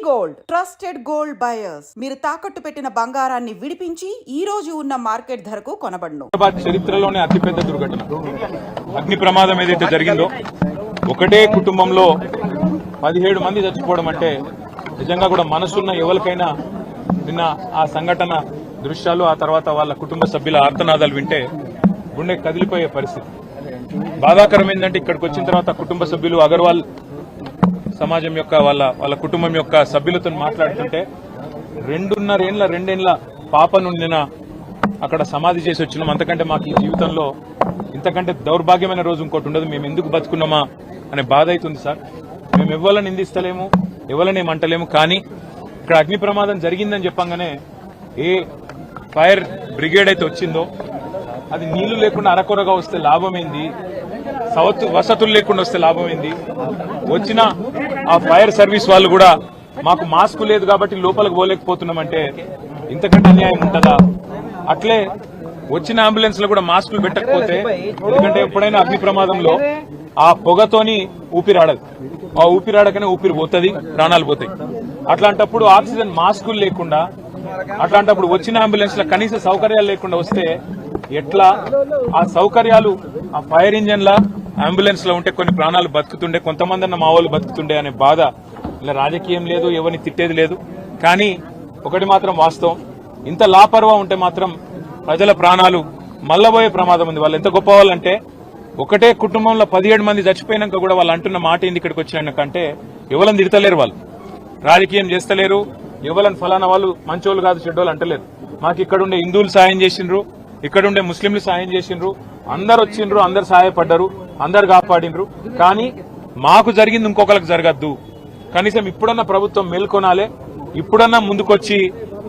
Gold trusted gold buyers మీరు తాకట్టు పెట్టిన బంగారాన్ని విడిపించి ఈ రోజు ఉన్న మార్కెట్ ధరకు కొనబడును. చరిత్రలోనే అతిపెద్ద దుర్ఘటన అగ్ని ప్రమాదం ఏదైతే జరిగిందో ఒకటే కుటుంబంలో 17 మంది చచ్చిపోవడం అంటే నిజంగా కూడా మనసున్న ఎవరికైనా నిన్న ఆ సంఘటన దృశ్యాలు ఆ తర్వాత వాళ్ళ కుటుంబ సభ్యుల ఆర్తనాదాలు వింటే గుండె కదిలిపోయే పరిస్థితి. బాధాకరం ఏంటంటే ఇక్కడికి వచ్చిన తర్వాత కుటుంబ సభ్యులు అగర్వాల్ సమాజం యొక్క వాళ్ళ కుటుంబం యొక్క సభ్యులతో మాట్లాడుతుంటే 2.5 పాపను నిన్న అక్కడ సమాధి చేసి వచ్చినాం. అంతకంటే మాకు ఈ జీవితంలో ఇంతకంటే దౌర్భాగ్యమైన రోజు ఇంకోటి ఉండదు. మేము ఎందుకు బతుకున్నామా అనే బాధ అవుతుంది సార్. మేము ఎవరిని నిందిస్తలేము, ఎవరిని ఏమంటలేము. కానీ ఇక్కడ అగ్ని ప్రమాదం జరిగిందని చెప్పంగానే ఏ ఫైర్ బ్రిగేడ్ అయితే వచ్చిందో అది నీళ్లు లేకుండా అరకొరగా వస్తే లాభమైంది, వసతులు లేకుండా వస్తే లాభమైంది. వచ్చిన ఆ ఫైర్ సర్వీస్ వాళ్ళు కూడా మాకు మాస్క్ లేదు కాబట్టి లోపలికి పోలేకపోతున్నామంటే ఇంతకంటే అన్యాయం ఉంటుందా? అట్లే వచ్చిన అంబులెన్స్ లో కూడా మాస్కులు పెట్టకపోతే, ఎందుకంటే ఎప్పుడైనా అగ్ని ప్రమాదంలో ఆ పొగతోని ఊపిరాడదు, ఆ ఊపిరాడకనే ఊపిరి పోతుంది, ప్రాణాలు పోతాయి. అట్లాంటప్పుడు ఆక్సిజన్ మాస్కులు లేకుండా, అట్లాంటప్పుడు వచ్చిన అంబులెన్స్ లో కనీస సౌకర్యాలు లేకుండా వస్తే ఎట్లా? ఆ సౌకర్యాలు ఆ ఫైర్ ఇంజన్ల అంబులెన్స్ లో ఉంటే కొన్ని ప్రాణాలు బతుకుతుండే, కొంతమంది అన్న మా వాళ్ళు బతుకుతుండే అనే బాధ. ఇలా రాజకీయం లేదు, ఎవరిని తిట్టేది లేదు. కానీ ఒకటి మాత్రం వాస్తవం, ఇంత లాపర్వా ఉంటే మాత్రం ప్రజల ప్రాణాలు మల్లబోయే ప్రమాదం ఉంది. వాళ్ళు ఎంత గొప్ప వాళ్ళంటే ఒకటే కుటుంబంలో 17 మంది చచ్చిపోయినాక కూడా వాళ్ళు అంటున్న మాట ఏంది ఇక్కడికి వచ్చినాకంటే ఎవరిని తిడతలేరు, వాళ్ళు రాజకీయం చేస్తలేరు, ఎవరిని ఫలానా వాళ్ళు మంచోళ్ళు కాదు చెడ్డోళ్ళు అంటలేరు. మాకు ఇక్కడుండే హిందువులు సాయం చేసిండ్రు, ఇక్కడుండే ముస్లింలు సాయం చేసిండ్రు, అందరు వచ్చిండ్రు, అందరు సహాయపడ్డారు, అందరు కాపాడిండ్రు. కానీ మాకు జరిగింది ఇంకొకరికి జరగద్దు. కనీసం ఇప్పుడన్నా ప్రభుత్వం మేల్కొనాలే, ఇప్పుడన్నా ముందుకొచ్చి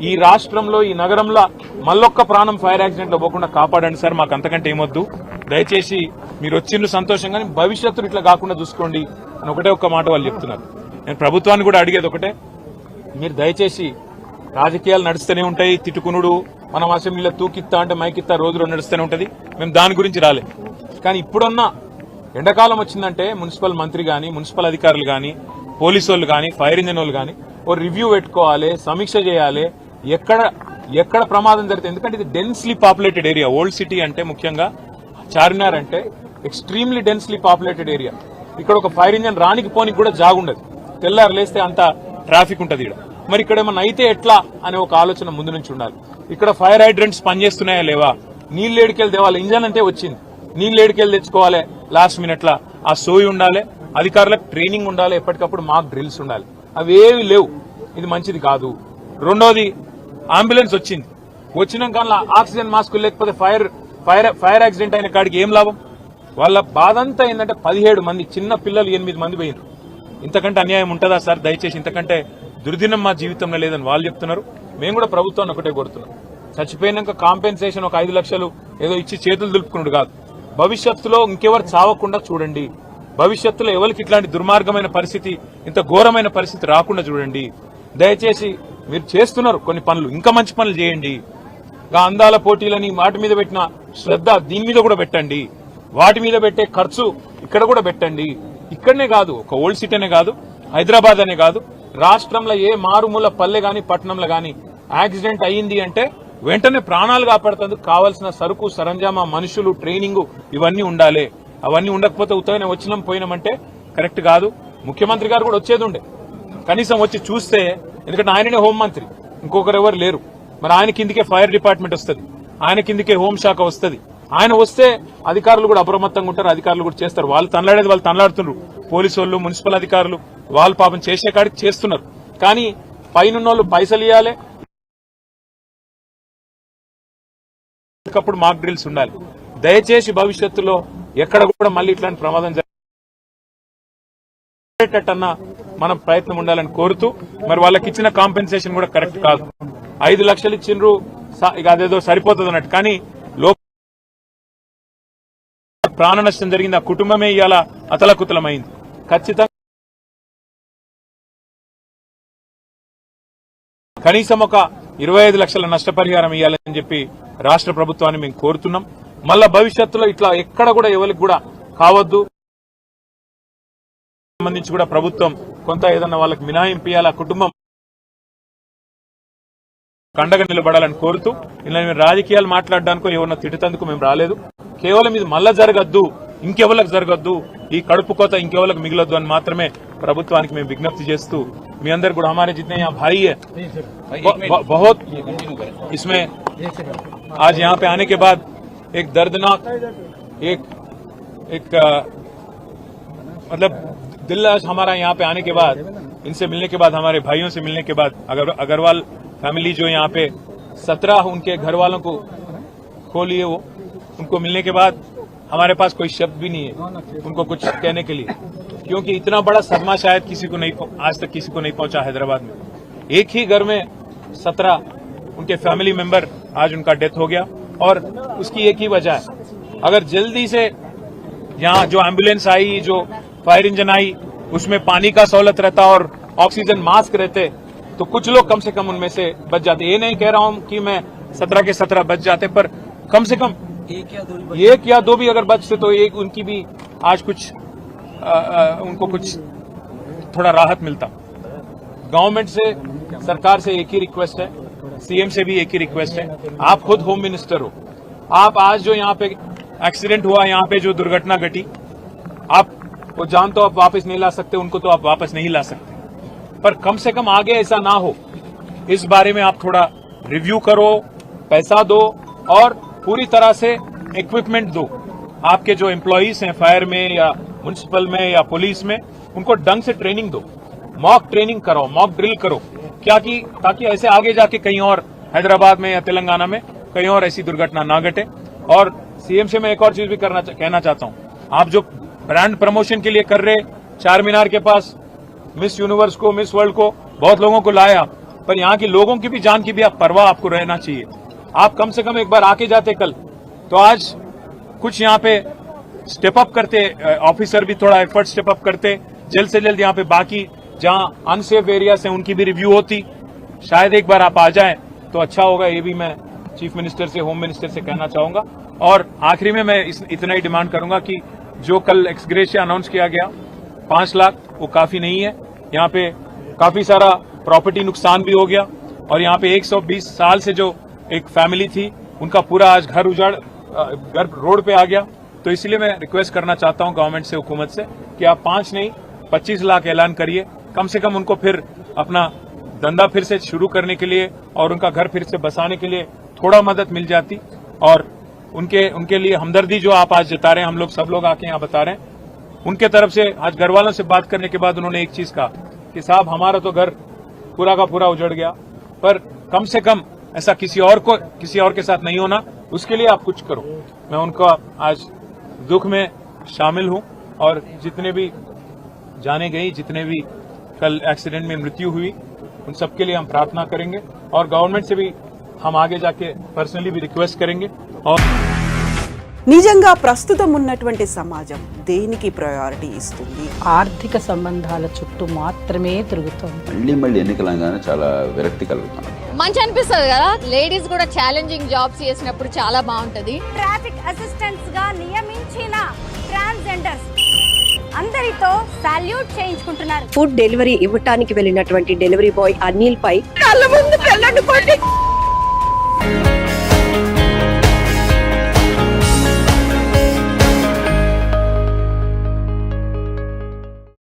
ఈ రాష్ట్రంలో ఈ నగరంలో మళ్ళొక్క ప్రాణం ఫైర్ యాక్సిడెంట్ లో పోకుండా కాపాడండి సార్. మాకు అంతకంటే ఏమొద్దు. దయచేసి మీరు వచ్చిండ్రు సంతోషంగా, భవిష్యత్తులో ఇట్లా కాకుండా చూసుకోండి అని ఒకటే ఒక్క మాట వాళ్ళు చెప్తున్నారు. నేను ప్రభుత్వాన్ని కూడా అడిగేది ఒకటే, మీరు దయచేసి రాజకీయాలు నడుస్తూనే ఉంటాయి, తిట్టుకునుడు, మనం అసెంబ్లీలో తూకిత్తా అంటే మైకిత్తా రోజులో నడుస్తూనే ఉంటది, మేము దాని గురించి రాలే. కానీ ఇప్పుడన్నా ఎండాకాలం వచ్చిందంటే మున్సిపల్ మంత్రి గాని, మున్సిపల్ అధికారులు గాని, పోలీసు వాళ్ళు గాని, ఫైర్ ఇంజన్ వాళ్ళు గాని ఓ రివ్యూ పెట్టుకోవాలి, సమీక్ష చేయాలి, ఎక్కడ ప్రమాదం జరిగితే. ఎందుకంటే ఇది densely populated area. Old city అంటే ముఖ్యంగా చార్మినార్ అంటే ఎక్స్ట్రీమ్లీ డెన్స్లీ పాపులేటెడ్ ఏరియా. ఇక్కడ ఒక ఫైర్ ఇంజన్ రానికి పోనికి కూడా జాగుండదు, తెల్లారు లేస్తే అంత ట్రాఫిక్ ఉంటుంది ఇక్కడ. మరి ఇక్కడ ఏమన్నా అయితే ఎట్లా అనే ఒక ఆలోచన ముందు నుంచి ఉండాలి. ఇక్కడ ఫైర్ హైడ్రెంట్స్ పనిచేస్తున్నాయా లేవా, నీళ్ళు ఏడికెళ్ళి తేవాలి, ఇంజన్ అంటే వచ్చింది, నీళ్ళు ఏడికెళ్ళి తెచ్చుకోవాలి, లాస్ట్ మినిట్ లా ఆ సోయి ఉండాలి, అధికారులకు ట్రైనింగ్ ఉండాలి, ఎప్పటికప్పుడు మాక్ డ్రిల్స్ ఉండాలి. అవేవి లేవు, ఇది మంచిది కాదు. రెండోది, అంబులెన్స్ వచ్చినాక ఆక్సిజన్ మాస్కులు లేకపోతే ఫైర్ యాక్సిడెంట్ అయిన కాడికి ఏం లాభం? వాళ్ళ బాధ అంతా ఏంటంటే 17 మంది చిన్న పిల్లలు 8 మంది పోయినారు. ఇంతకంటే అన్యాయం ఉంటుందా సార్? దయచేసి ఇంతకంటే దుర్దినం మా జీవితంలో లేదని వాళ్ళు చెప్తున్నారు. మేము కూడా ప్రభుత్వాన్ని ఒకటే కోరుతున్నాం, చచ్చిపోయినాక కాంపెన్సేషన్ ఒక 5 లక్షలు ఏదో ఇచ్చి చేతులు దులుపుకున్నాడు కాదు, భవిష్యత్తులో ఇంకెవరు చావకుండా చూడండి, భవిష్యత్తులో ఎవరికి ఇట్లాంటి దుర్మార్గమైన పరిస్థితి, ఇంత ఘోరమైన పరిస్థితి రాకుండా చూడండి. దయచేసి మీరు చేస్తున్నారు కొన్ని పనులు, ఇంకా మంచి పనులు చేయండి. అందాల పోటీలని వాటి మీద పెట్టిన శ్రద్ధ దీని మీద కూడా పెట్టండి, వాటి మీద పెట్టే ఖర్చు ఇక్కడ కూడా పెట్టండి. ఇక్కడనే కాదు, ఒక ఓల్డ్ సిటీ అనే కాదు, హైదరాబాద్ అనే కాదు, రాష్ట్రంలో ఏ మారుమూల పల్లె గాని పట్టణంలో గాని యాక్సిడెంట్ అయ్యింది అంటే వెంటనే ప్రాణాలు కాపాడుతందుకు కావాల్సిన సరుకు సరంజామా, మనుషులు, ట్రైనింగ్ ఇవన్నీ ఉండాలి. అవన్నీ ఉండకపోతే ఉత్తగానే వచ్చినాం పోయినామంటే కరెక్ట్ కాదు. ముఖ్యమంత్రి గారు కూడా వచ్చేది ఉండే, కనీసం వచ్చి చూస్తే, ఎందుకంటే ఆయననే హోంమంత్రి, ఇంకొకరు ఎవరు లేరు. మరి ఆయన కిందికే ఫైర్ డిపార్ట్మెంట్ వస్తుంది, ఆయన కిందికే హోంశాఖ వస్తుంది. ఆయన వస్తే అధికారులు కూడా అప్రమత్తంగా ఉంటారు, అధికారులు కూడా చేస్తారు. వాళ్ళు తనలాడేది వాళ్ళు తనలాడుతున్నారు, పోలీసు వాళ్ళు, మున్సిపల్ అధికారులు వాళ్ళు పాపం చేసే కాడికి చేస్తున్నారు. కానీ పైనున్నోళ్ళు పైసలు ఇవ్వాలి, ఒకప్పుడు మాక్ డ్రిల్స్ ఉండాలి. దయచేసి భవిష్యత్తులో ఎక్కడ కూడా మళ్ళీ ఇట్లాంటి ప్రమాదం జరిగేటట్టన్నా మనం ప్రయత్నం ఉండాలని కోరుతూ, మరి వాళ్ళకి ఇచ్చిన కాంపెన్సేషన్ కూడా కరెక్ట్ కాదు. 5 లక్షలు ఇచ్చిండ్రు, ఇక అదేదో సరిపోతుంది అన్నట్టు. కానీ ప్రాణ నష్టం జరిగింది, ఆ కుటుంబమే ఇవాళ అతలకుతలమైంది. ఖచ్చితంగా కనీసం ఒక 25 లక్షల నష్టపరిహారం ఇవ్వాలని చెప్పి రాష్ట్ర ప్రభుత్వాన్ని మేము కోరుతున్నాం. మళ్ళా భవిష్యత్తులో ఇట్లా ఎక్కడ కూడా ఎవరికి కూడా కావద్దు. సంబంధించి కూడా ప్రభుత్వం కొంత ఏదన్నా వాళ్ళకి మినహాయింపు ఇవ్వాలి, ఆ కుటుంబం కండగా నిలబడాలని కోరుతూ, ఇలా మేము రాజకీయాలు మాట్లాడడానికో ఎవరన్నా తిట్టేందుకు మేము రాలేదు. కేవలం ఇది మళ్ళా జరగద్దు, ఇంకెవరికి జరగద్దు, ఈ కడుపు కోత ఇంకెవరికి మిగలొద్దు అని మాత్రమే ప్రభుత్వానికి మేము విజ్ఞప్తి చేస్తూ, మీ అందరు కూడా हमारे जितने यहाँ भाई है बहुत इसमें आज यहाँ पे आने के बाद एक दर्दनाक एक मतलब दिल आज हमारा यहाँ पे आने के बाद, इनसे मिलने के बाद, हमारे भाइयों से मिलने के बाद, अग्रवाल फैमिली जो यहाँ पे 17 उनके घर वालों को खो लिए, वो उनको मिलने के बाद हमारे पास कोई शब्द भी नहीं है उनको कुछ कहने के लिए, क्योंकि इतना बड़ा सदमा शायद किसी को नहीं, आज तक किसी को नहीं पहुंचा हैदराबाद में. एक ही घर में 17 उनके फैमिली मेंबर, आज उनका डेथ हो गया. और उसकी एक ही वजह है, अगर जल्दी से यहाँ जो एम्बुलेंस आई, जो फायर इंजन आई, उसमें पानी का सहूलत रहता और ऑक्सीजन मास्क रहते, तो कुछ लोग कम से कम उनमें से बच जाते. ये नहीं कह रहा हूं कि मैं 17 के 17 बच जाते, पर कम से कम एक या दो भी अगर बचते तो एक उनकी भी आज कुछ उनको कुछ थोड़ा राहत मिलता. गवर्नमेंट से, सरकार से एक ही रिक्वेस्ट है, सीएम से भी एक ही रिक्वेस्ट है, आप खुद होम मिनिस्टर हो, आप आज जो यहाँ पे एक्सीडेंट हुआ, यहाँ पे जो दुर्घटना घटी, आप वो जान तो आप वापस नहीं ला सकते, उनको तो आप वापस नहीं ला सकते, पर कम से कम आगे ऐसा ना हो, इस बारे में आप थोड़ा रिव्यू करो, पैसा दो और पूरी तरह से इक्विपमेंट दो. आपके जो एम्प्लॉइज हैं फायर में या म्युनिसिपल में या पुलिस में, उनको ढंग से ट्रेनिंग दो, मॉक ट्रेनिंग करो, मॉक ड्रिल करो, क्या कि ताकि ऐसे आगे जाके कहीं और हैदराबाद में या तेलंगाना में कहीं और ऐसी दुर्घटना ना घटे. और सीएम से मैं एक और चीज भी कहना चाहता हूं, आप जो ब्रांड प्रमोशन के लिए कर रहे, चार मीनार के पास मिस यूनिवर्स को, मिस वर्ल्ड को बहुत लोगों को लाया, पर यहाँ के लोगों की भी जान की भी आप परवाह आपको रहना चाहिए. आप कम से कम एक बार आके जाते कल, तो आज कुछ यहाँ पे स्टेप अप करते, ऑफिसर भी थोड़ा एफर्ट स्टेप अप करते, जल्द से जल्द यहाँ पे बाकी जहाँ अनसेफ एरियाज हैं उनकी भी रिव्यू होती, शायद एक बार आप आ जाएं तो अच्छा होगा. ये भी मैं चीफ मिनिस्टर से, होम मिनिस्टर से कहना चाहूंगा. और आखिरी में मैं इतना ही डिमांड करूंगा कि जो कल एक्सग्रेशिया अनाउंस किया गया 5 लाख, वो काफी नहीं है. यहाँ पे काफी सारा प्रॉपर्टी नुकसान भी हो गया, और यहाँ पे 120 साल से जो एक फैमिली थी, उनका पूरा आज घर उजाड़, घर रोड पे आ गया. तो इसलिए मैं रिक्वेस्ट करना चाहता हूं गवर्नमेंट से, हुकूमत से, कि आप 5 नहीं 25 लाख ऐलान करिए, कम से कम उनको फिर अपना धंधा फिर से शुरू करने के लिए और उनका घर फिर से बसाने के लिए थोड़ा मदद मिल जाती. और उनके लिए हमदर्दी जो आप आज जता रहे हैं, हम लोग सब लोग आके यहाँ बता रहे हैं, उनके तरफ से आज घर वालों से बात करने के बाद उन्होंने एक चीज कहा कि साहब हमारा तो घर पूरा का पूरा उजड़ गया, पर कम से कम ऐसा किसी और के साथ नहीं होना, उसके लिए आप कुछ करो. मैं उनका आज दुख में शामिल हूं, और जितने भी जाने गई, जितने भी कल एक्सीडेंट में मृत्यु हुई, उन सबके लिए हम प्रार्थना करेंगे. और गवर्नमेंट से भी हम आगे जाके पर्सनली भी रिक्वेस्ट करेंगे. और నిజంగా ప్రస్తుతం ఉన్నటువంటి సమాజం దేనికి ప్రయారిటీ ఇస్తుంది? ఆర్థిక సంబంధాల చుట్టూ మాత్రమే తిరుగుతోంది. మళ్ళీ ఎన్నికలంగానే చాలా విరక్తి కలుగుతున్నాం. మంచి అనిపిస్తుంది కదా, లేడీస్ కూడా ఛాలెంజింగ్ జాబ్స్ చేసినప్పుడు చాలా బాగుంటది. ట్రాఫిక్ అసిస్టెంట్స్ గా నియమించిన ట్రాన్స్జెండర్స్ అందరితో సాల్యూట్ చేయించుకుంటున్నారు. ఫుడ్ డెలివరీ ఇవ్వటానికి వెళ్ళినటువంటి డెలివరీ బాయ్ అనిల్ పై కళ్ళ ముందు